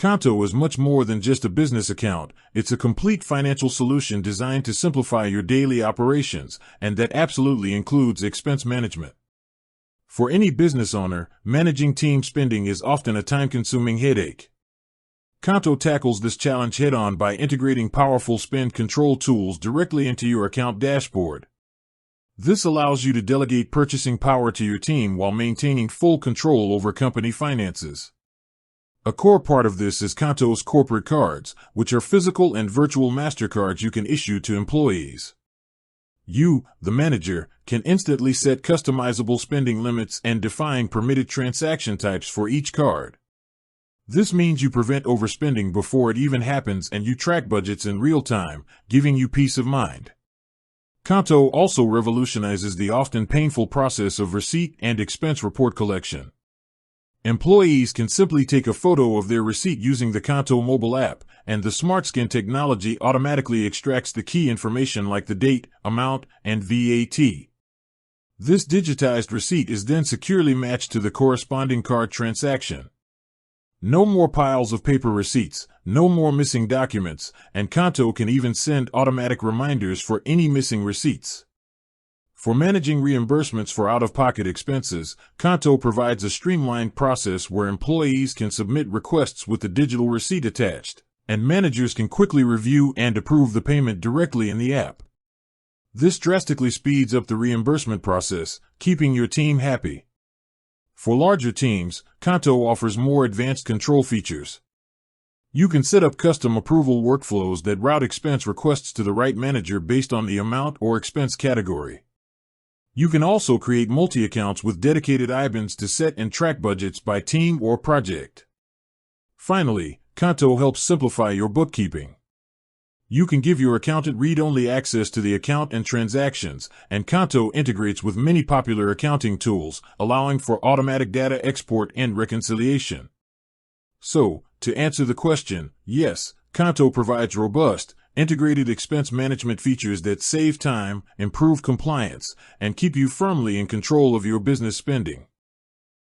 Qonto is much more than just a business account. It's a complete financial solution designed to simplify your daily operations, and that absolutely includes expense management. For any business owner, managing team spending is often a time-consuming headache. Qonto tackles this challenge head-on by integrating powerful spend control tools directly into your account dashboard. This allows you to delegate purchasing power to your team while maintaining full control over company finances. A core part of this is Qonto's corporate cards, which are physical and virtual MasterCards you can issue to employees. You, the manager, can instantly set customizable spending limits and define permitted transaction types for each card. This means you prevent overspending before it even happens, and you track budgets in real time, giving you peace of mind. Qonto also revolutionizes the often painful process of receipt and expense report collection. Employees can simply take a photo of their receipt using the Qonto mobile app, and the SmartScan technology automatically extracts the key information like the date, amount, and VAT. This digitized receipt is then securely matched to the corresponding card transaction. No more piles of paper receipts, no more missing documents, and Qonto can even send automatic reminders for any missing receipts. For managing reimbursements for out-of-pocket expenses, Qonto provides a streamlined process where employees can submit requests with the digital receipt attached, and managers can quickly review and approve the payment directly in the app. This drastically speeds up the reimbursement process, keeping your team happy. For larger teams, Qonto offers more advanced control features. You can set up custom approval workflows that route expense requests to the right manager based on the amount or expense category. You can also create multi-accounts with dedicated IBANs to set and track budgets by team or project. Finally, Qonto helps simplify your bookkeeping. You can give your accountant read-only access to the account and transactions, and Qonto integrates with many popular accounting tools, allowing for automatic data export and reconciliation. So, to answer the question, yes, Qonto provides robust, integrated expense management features that save time, improve compliance, and keep you firmly in control of your business spending.